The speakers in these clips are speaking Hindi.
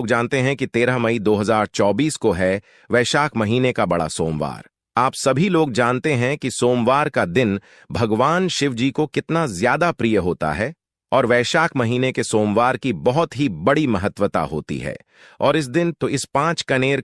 जानते हैं कि 13 मई 2024 को है वैशाख महीने का बड़ा सोमवार। आप सभी लोग जानते हैं कि सोमवार का दिन भगवान शिव जी को कितना ज्यादा प्रिय होता है और वैशाख महीने के सोमवार की बहुत ही बड़ी महत्वता होती है। और इस दिन तो इस 5 कनेर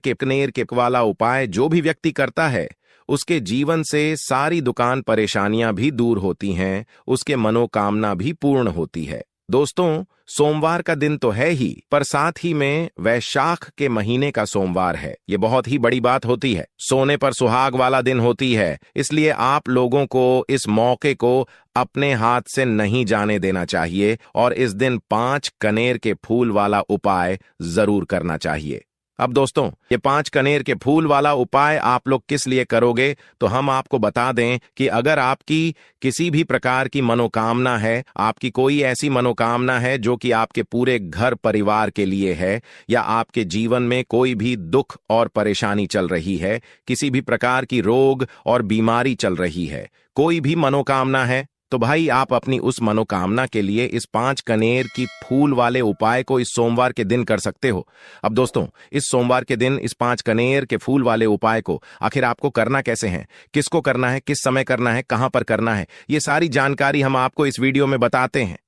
के वाला उपाय जो भी व्यक्ति करता है उसके जीवन से सारी दुकान परेशानियां भी दूर होती हैं, उसके मनोकामना भी पूर्ण होती है। दोस्तों, सोमवार का दिन तो है ही, पर साथ ही में वैशाख के महीने का सोमवार है। ये बहुत ही बड़ी बात होती है। सोने पर सुहाग वाला दिन होती है, इसलिए आप लोगों को इस मौके को अपने हाथ से नहीं जाने देना चाहिए और इस दिन 5 कनेर के फूल वाला उपाय जरूर करना चाहिए। अब दोस्तों, ये 5 कनेर के फूल वाला उपाय आप लोग किस लिए करोगे, तो हम आपको बता दें कि अगर आपकी किसी भी प्रकार की मनोकामना है, आपकी कोई ऐसी मनोकामना है जो कि आपके पूरे घर परिवार के लिए है, या आपके जीवन में कोई भी दुख और परेशानी चल रही है, किसी भी प्रकार की रोग और बीमारी चल रही है, कोई भी मनोकामना है, तो भाई आप अपनी उस मनोकामना के लिए इस 5 कनेर की फूल वाले उपाय को इस सोमवार के दिन कर सकते हो। अब दोस्तों, इस सोमवार के दिन इस 5 कनेर के फूल वाले उपाय को आखिर आपको करना कैसे है, किसको करना है, किस समय करना है, कहां पर करना है, ये सारी जानकारी हम आपको इस वीडियो में बताते हैं।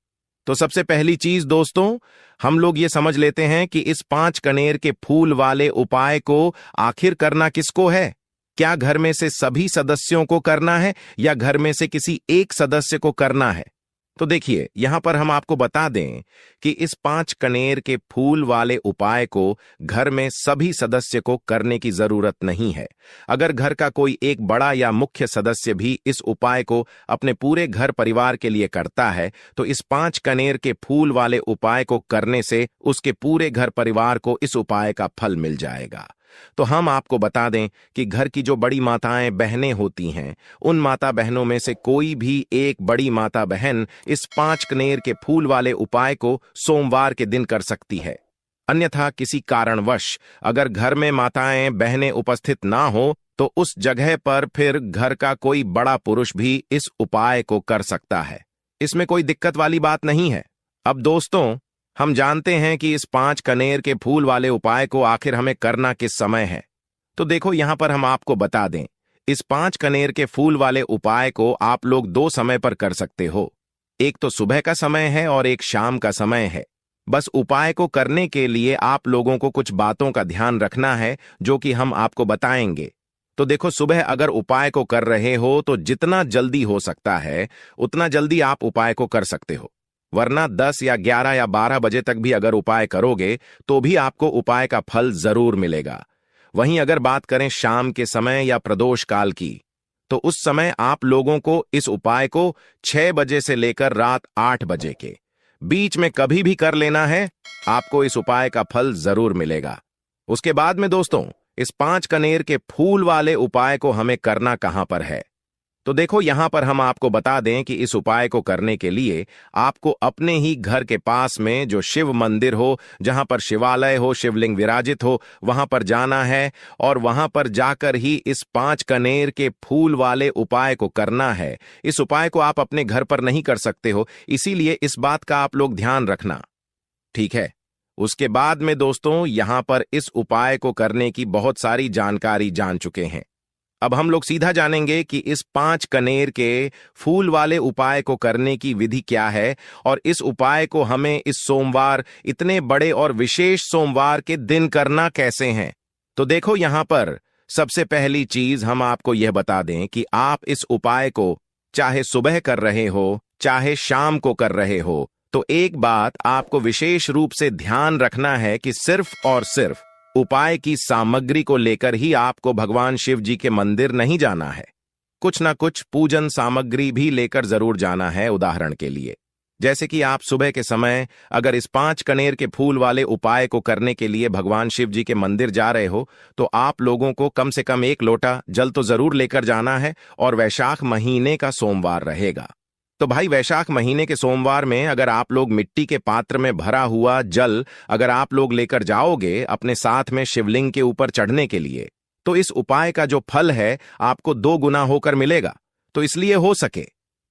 तो सबसे पहली चीज दोस्तों, हम लोग ये समझ लेते हैं कि इस 5 कनेर के फूल वाले उपाय को आखिर करना किसको है। क्या घर में से सभी सदस्यों को करना है या घर में से किसी एक सदस्य को करना है? तो देखिए, यहां पर हम आपको बता दें कि इस 5 कनेर के फूल वाले उपाय को घर में सभी सदस्य को करने की जरूरत नहीं है। अगर घर का कोई एक बड़ा या मुख्य सदस्य भी इस उपाय को अपने पूरे घर परिवार के लिए करता है, तो इस 5 कनेर के फूल वाले उपाय को करने से उसके पूरे घर परिवार को इस उपाय का फल मिल जाएगा। तो हम आपको बता दें कि घर की जो बड़ी माताएं बहनें होती हैं, उन माता बहनों में से कोई भी एक बड़ी माता बहन इस 5 कनेर के फूल वाले उपाय को सोमवार के दिन कर सकती है। अन्यथा किसी कारणवश अगर घर में माताएं बहनें उपस्थित ना हो, तो उस जगह पर फिर घर का कोई बड़ा पुरुष भी इस उपाय को कर सकता है। इसमें कोई दिक्कत वाली बात नहीं है। अब दोस्तों, हम जानते हैं कि इस 5 कनेर के फूल वाले उपाय को आखिर हमें करना किस समय है। तो देखो, यहां पर हम आपको बता दें, इस 5 कनेर के फूल वाले उपाय को आप लोग 2 समय पर कर सकते हो। एक तो सुबह का समय है और एक शाम का समय है। बस उपाय को करने के लिए आप लोगों को कुछ बातों का ध्यान रखना है जो कि हम आपको बताएंगे। तो देखो, सुबह अगर उपाय को कर रहे हो तो जितना जल्दी हो सकता है उतना जल्दी आप उपाय को कर सकते हो, वरना 10 या 11 या 12 बजे तक भी अगर उपाय करोगे तो भी आपको उपाय का फल जरूर मिलेगा। वहीं अगर बात करें शाम के समय या प्रदोष काल की, तो उस समय आप लोगों को इस उपाय को 6 बजे से लेकर रात 8 बजे के बीच में कभी भी कर लेना है, आपको इस उपाय का फल जरूर मिलेगा। उसके बाद में दोस्तों, इस 5 कनेर के फूल वाले उपाय को हमें करना कहां पर है, तो देखो, यहां पर हम आपको बता दें कि इस उपाय को करने के लिए आपको अपने ही घर के पास में जो शिव मंदिर हो, जहां पर शिवालय हो, शिवलिंग विराजित हो, वहां पर जाना है और वहां पर जाकर ही इस 5 कनेर के फूल वाले उपाय को करना है। इस उपाय को आप अपने घर पर नहीं कर सकते हो, इसीलिए इस बात का आप लोग ध्यान रखना, ठीक है। उसके बाद में दोस्तों, यहां पर इस उपाय को करने की बहुत सारी जानकारी जान चुके हैं। अब हम लोग सीधा जानेंगे कि इस 5 कनेर के फूल वाले उपाय को करने की विधि क्या है और इस उपाय को हमें इस सोमवार, इतने बड़े और विशेष सोमवार के दिन करना कैसे है। तो देखो, यहां पर सबसे पहली चीज हम आपको यह बता दें कि आप इस उपाय को चाहे सुबह कर रहे हो, चाहे शाम को कर रहे हो, तो एक बात आपको विशेष रूप से ध्यान रखना है कि सिर्फ और सिर्फ उपाय की सामग्री को लेकर ही आपको भगवान शिव जी के मंदिर नहीं जाना है। कुछ ना कुछ पूजन सामग्री भी लेकर जरूर जाना है। उदाहरण के लिए, जैसे कि आप सुबह के समय अगर इस 5 कनेर के फूल वाले उपाय को करने के लिए भगवान शिव जी के मंदिर जा रहे हो, तो आप लोगों को कम से कम 1 लोटा जल तो जरूर लेकर जाना है। और वैशाख महीने का सोमवार रहेगा, तो भाई वैशाख महीने के सोमवार में अगर आप लोग मिट्टी के पात्र में भरा हुआ जल अगर आप लोग लेकर जाओगे अपने साथ में शिवलिंग के ऊपर चढ़ने के लिए, तो इस उपाय का जो फल है आपको 2 गुना होकर मिलेगा। तो इसलिए हो सके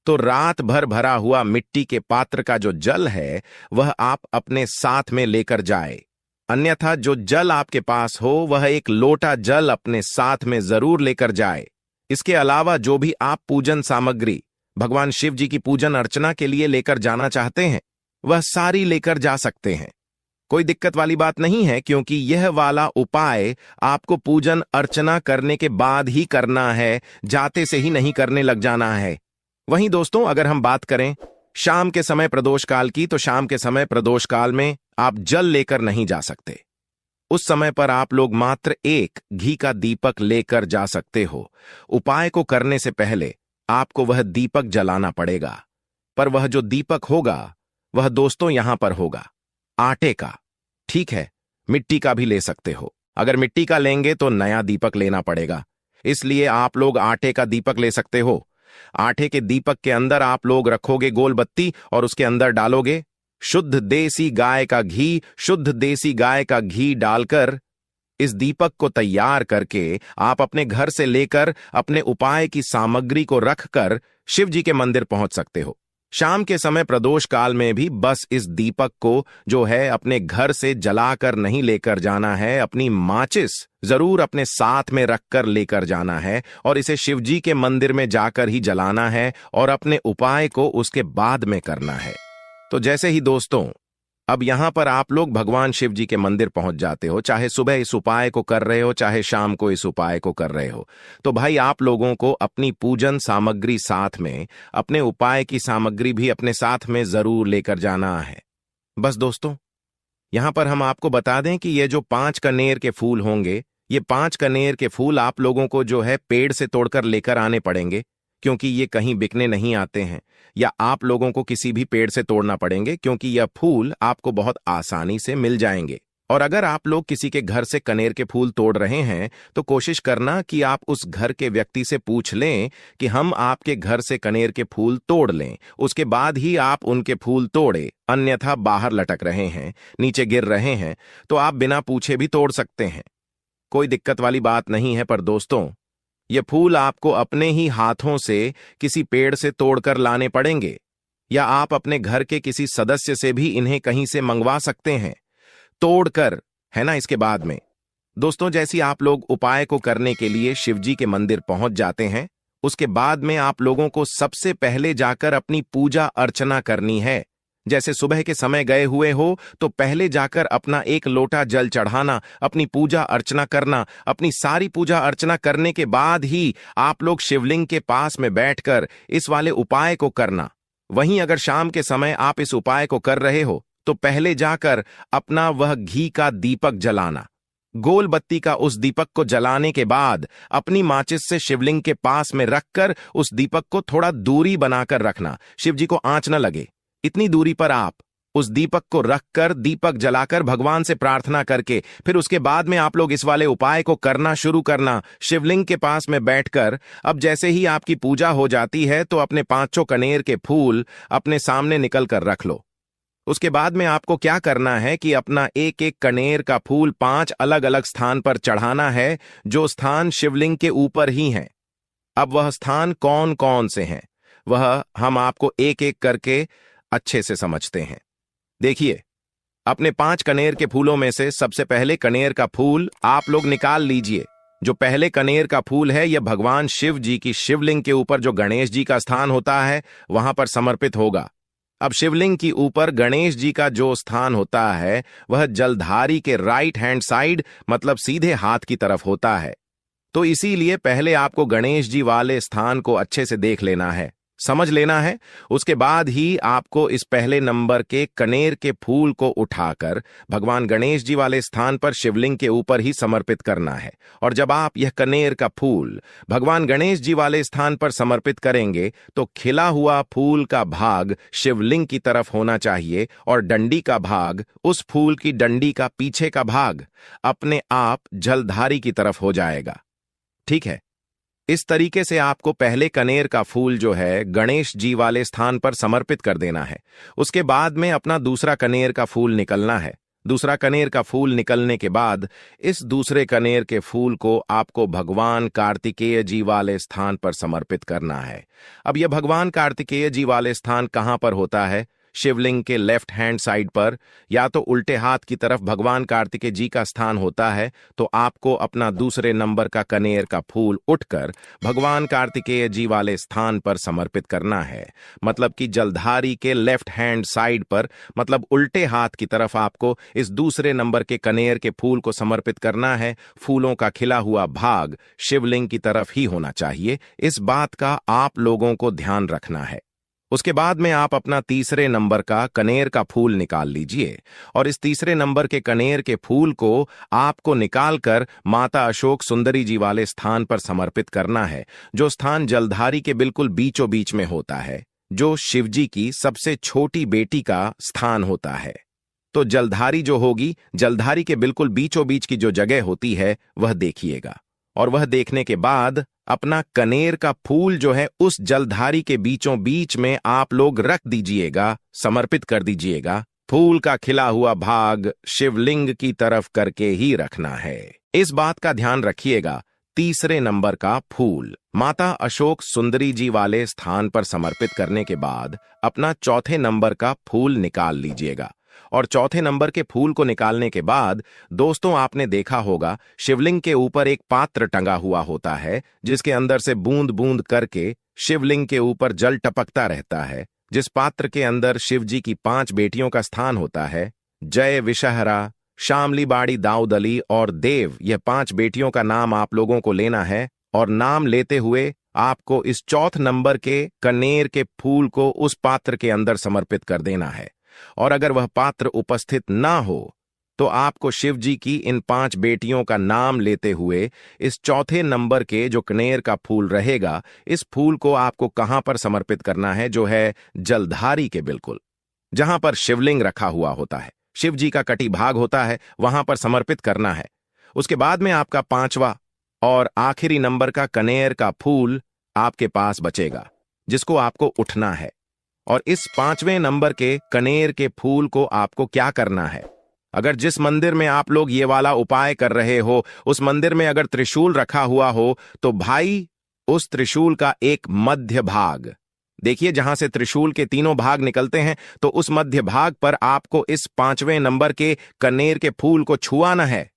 तो रात भर भरा हुआ मिट्टी के पात्र का जो जल है वह आप अपने साथ में लेकर जाए। अन्यथा जो जल आपके पास हो वह एक लोटा जल अपने साथ में जरूर लेकर जाए। इसके अलावा जो भी आप पूजन सामग्री भगवान शिव जी की पूजन अर्चना के लिए लेकर जाना चाहते हैं वह सारी लेकर जा सकते हैं। कोई दिक्कत वाली बात नहीं है, क्योंकि यह वाला उपाय आपको पूजन अर्चना करने के बाद ही करना है, जाते से ही नहीं करने लग जाना है। वहीं दोस्तों, अगर हम बात करें शाम के समय प्रदोष काल की, तो शाम के समय प्रदोष काल में आप जल लेकर नहीं जा सकते। उस समय पर आप लोग मात्र एक घी का दीपक लेकर जा सकते हो। उपाय को करने से पहले आपको वह दीपक जलाना पड़ेगा, पर वह जो दीपक होगा वह दोस्तों यहां पर होगा आटे का। ठीक है, मिट्टी का भी ले सकते हो। अगर मिट्टी का लेंगे तो नया दीपक लेना पड़ेगा, इसलिए आप लोग आटे का दीपक ले सकते हो। आटे के दीपक के अंदर आप लोग रखोगे गोल बत्ती और उसके अंदर डालोगे शुद्ध देसी गाय का घी। शुद्ध देसी गाय का घी डालकर इस दीपक को तैयार करके आप अपने घर से लेकर अपने उपाय की सामग्री को रखकर शिव जी के मंदिर पहुंच सकते हो। शाम के समय प्रदोष काल में भी बस इस दीपक को जो है अपने घर से जलाकर नहीं लेकर जाना है, अपनी माचिस जरूर अपने साथ में रखकर लेकर जाना है और इसे शिव जी के मंदिर में जाकर ही जलाना है और अपने उपाय को उसके बाद में करना है। तो जैसे ही दोस्तों अब यहां पर आप लोग भगवान शिव जी के मंदिर पहुंच जाते हो, चाहे सुबह इस उपाय को कर रहे हो चाहे शाम को इस उपाय को कर रहे हो, तो भाई आप लोगों को अपनी पूजन सामग्री साथ में, अपने उपाय की सामग्री भी अपने साथ में जरूर लेकर जाना है। बस दोस्तों, यहां पर हम आपको बता दें कि ये जो 5 कनेर के फूल होंगे, ये 5 कनेर के फूल आप लोगों को जो है पेड़ से तोड़कर लेकर आने पड़ेंगे, क्योंकि ये कहीं बिकने नहीं आते हैं, या आप लोगों को किसी भी पेड़ से तोड़ना पड़ेंगे, क्योंकि यह फूल आपको बहुत आसानी से मिल जाएंगे। और अगर आप लोग किसी के घर से कनेर के फूल तोड़ रहे हैं तो कोशिश करना कि आप उस घर के व्यक्ति से पूछ लें कि हम आपके घर से कनेर के फूल तोड़ लें, उसके बाद ही आप उनके फूल तोड़े। अन्यथा बाहर लटक रहे हैं, नीचे गिर रहे हैं, तो आप बिना पूछे भी तोड़ सकते हैं, कोई दिक्कत वाली बात नहीं है। पर दोस्तों, ये फूल आपको अपने ही हाथों से किसी पेड़ से तोड़कर लाने पड़ेंगे, या आप अपने घर के किसी सदस्य से भी इन्हें कहीं से मंगवा सकते हैं तोड़कर, है ना। इसके बाद में दोस्तों, जैसे आप लोग उपाय को करने के लिए शिवजी के मंदिर पहुंच जाते हैं, उसके बाद में आप लोगों को सबसे पहले जाकर अपनी पूजा अर्चना करनी है। जैसे सुबह के समय गए हुए हो तो पहले जाकर अपना एक लोटा जल चढ़ाना, अपनी पूजा अर्चना करना। अपनी सारी पूजा अर्चना करने के बाद ही आप लोग शिवलिंग के पास में बैठकर इस वाले उपाय को करना। वहीं अगर शाम के समय आप इस उपाय को कर रहे हो तो पहले जाकर अपना वह घी का दीपक जलाना। गोल बत्ती का उस दीपक को जलाने के बाद अपनी माचिस से शिवलिंग के पास में रखकर उस दीपक को थोड़ा दूरी बनाकर रखना, शिव जी को आंच न लगे, इतनी दूरी पर आप उस दीपक को रखकर दीपक जलाकर भगवान से प्रार्थना करके फिर उसके बाद में आप लोग इस वाले उपाय को करना शुरू करना शिवलिंग के पास में बैठकर। अब जैसे ही आपकी पूजा हो जाती है तो अपने 5 कनेर के फूल अपने सामने निकल कर रख लो। उसके बाद में आपको क्या करना है कि अपना एक एक कनेर का फूल 5 अलग अलग स्थान पर चढ़ाना है, जो स्थान शिवलिंग के ऊपर ही हैं। अब वह स्थान कौन कौन से हैं वह हम आपको एक एक करके अच्छे से समझते हैं। देखिए, अपने 5 कनेर के फूलों में से सबसे पहले कनेर का फूल आप लोग निकाल लीजिए। जो पहले कनेर का फूल है यह भगवान शिव जी की शिवलिंग के ऊपर जो गणेश जी का स्थान होता है वहां पर समर्पित होगा। अब शिवलिंग की ऊपर गणेश जी का जो स्थान होता है वह जलधारी के राइट हैंड साइड, मतलब सीधे हाथ की तरफ होता है। तो इसीलिए पहले आपको गणेश जी वाले स्थान को अच्छे से देख लेना है, समझ लेना है। उसके बाद ही आपको इस पहले नंबर के कनेर के फूल को उठाकर भगवान गणेश जी वाले स्थान पर शिवलिंग के ऊपर ही समर्पित करना है। और जब आप यह कनेर का फूल भगवान गणेश जी वाले स्थान पर समर्पित करेंगे तो खिला हुआ फूल का भाग शिवलिंग की तरफ होना चाहिए और डंडी का भाग, उस फूल की डंडी का पीछे का भाग अपने आप जलधारी की तरफ हो जाएगा। ठीक है, इस तरीके से आपको पहले कनेर का फूल जो है गणेश जी वाले स्थान पर समर्पित कर देना है। उसके बाद में अपना दूसरा कनेर का फूल निकलना है। दूसरा कनेर का फूल निकलने के बाद इस दूसरे कनेर के फूल को आपको भगवान कार्तिकेय जी वाले स्थान पर समर्पित करना है। अब यह भगवान कार्तिकेय जी वाले स्थान कहां पर होता है? शिवलिंग के लेफ्ट हैंड साइड पर या तो उल्टे हाथ की तरफ भगवान कार्तिकेय जी का स्थान होता है, तो आपको अपना दूसरे नंबर का कनेर का फूल उठकर भगवान कार्तिकेय जी वाले स्थान पर समर्पित करना है। मतलब कि जलधारी के लेफ्ट हैंड साइड पर, मतलब उल्टे हाथ की तरफ आपको इस दूसरे नंबर के कनेर के फूल को समर्पित करना है। फूलों का खिला हुआ भाग शिवलिंग की तरफ ही होना चाहिए, इस बात का आप लोगों को ध्यान रखना है। उसके बाद में आप अपना तीसरे नंबर का कनेर का फूल निकाल लीजिए और इस तीसरे नंबर के कनेर के फूल को आपको निकालकर माता अशोक सुंदरी जी वाले स्थान पर समर्पित करना है, जो स्थान जलधारी के बिल्कुल बीचों बीच में होता है, जो शिवजी की सबसे छोटी बेटी का स्थान होता है। तो जलधारी जो होगी, जलधारी के बिल्कुल बीचों बीच की जो जगह होती है वह देखिएगा, और वह देखने के बाद अपना कनेर का फूल जो है उस जलधारी के बीचों बीच में आप लोग रख दीजिएगा, समर्पित कर दीजिएगा। फूल का खिला हुआ भाग शिवलिंग की तरफ करके ही रखना है। इस बात का ध्यान रखिएगा। तीसरे नंबर का फूल माता अशोक सुंदरी जी वाले स्थान पर समर्पित करने के बाद अपना चौथे नंबर का फूल निकाल लीजिएगा, और चौथे नंबर के फूल को निकालने के बाद दोस्तों आपने देखा होगा शिवलिंग के ऊपर एक पात्र टंगा हुआ होता है, जिसके अंदर से बूंद बूंद करके शिवलिंग के ऊपर जल टपकता रहता है, जिस पात्र के अंदर शिवजी की 5 बेटियों का स्थान होता है। जय विषहरा, शामली बाड़ी दाऊदली और देव, यह 5 बेटियों का नाम आप लोगों को लेना है, और नाम लेते हुए आपको इस चौथ नंबर के कनेर के फूल को उस पात्र के अंदर समर्पित कर देना है। और अगर वह पात्र उपस्थित ना हो तो आपको शिव जी की इन 5 बेटियों का नाम लेते हुए इस चौथे नंबर के जो कनेर का फूल रहेगा, इस फूल को आपको कहां पर समर्पित करना है, जो है जलधारी के बिल्कुल जहां पर शिवलिंग रखा हुआ होता है, शिव जी का कटी भाग होता है, वहां पर समर्पित करना है। उसके बाद में आपका 5वां और आखिरी नंबर का कनेर का फूल आपके पास बचेगा, जिसको आपको उठना है। और इस 5वें नंबर के कनेर के फूल को आपको क्या करना है, अगर जिस मंदिर में आप लोग ये वाला उपाय कर रहे हो उस मंदिर में अगर त्रिशूल रखा हुआ हो, तो भाई उस त्रिशूल का एक मध्य भाग देखिए, जहां से त्रिशूल के 3 भाग निकलते हैं, तो उस मध्य भाग पर आपको इस 5वें नंबर के कनेर के फूल को छुआना है,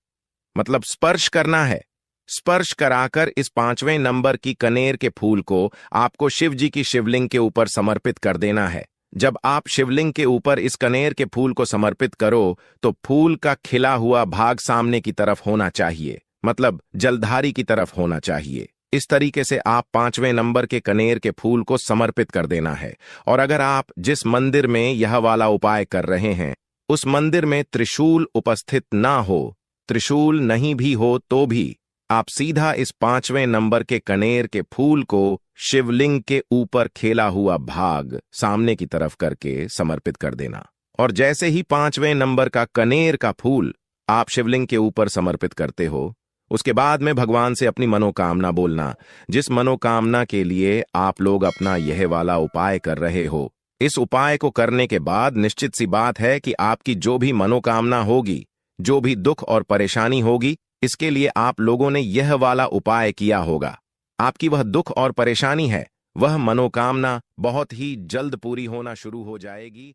मतलब स्पर्श करना है। स्पर्श कराकर इस 5वें नंबर की कनेर के फूल को आपको शिव जी की शिवलिंग के ऊपर समर्पित कर देना है। जब आप शिवलिंग के ऊपर इस कनेर के फूल को समर्पित करो तो फूल का खिला हुआ भाग सामने की तरफ होना चाहिए, मतलब जलधारी की तरफ होना चाहिए। इस तरीके से आप 5वें नंबर के कनेर के फूल को समर्पित कर देना है। और अगर आप जिस मंदिर में यह वाला उपाय कर रहे हैं उस मंदिर में त्रिशूल उपस्थित ना हो, त्रिशूल नहीं भी हो, तो भी आप सीधा इस 5वें नंबर के कनेर के फूल को शिवलिंग के ऊपर खेला हुआ भाग सामने की तरफ करके समर्पित कर देना। और जैसे ही 5वें नंबर का कनेर का फूल आप शिवलिंग के ऊपर समर्पित करते हो, उसके बाद में भगवान से अपनी मनोकामना बोलना, जिस मनोकामना के लिए आप लोग अपना यह वाला उपाय कर रहे हो। इस उपाय को करने के बाद निश्चित सी बात है कि आपकी जो भी मनोकामना होगी, जो भी दुख और परेशानी होगी, इसके लिए आप लोगों ने यह वाला उपाय किया होगा। आपकी वह दुख और परेशानी है, वह मनोकामना बहुत ही जल्द पूरी होना शुरू हो जाएगी।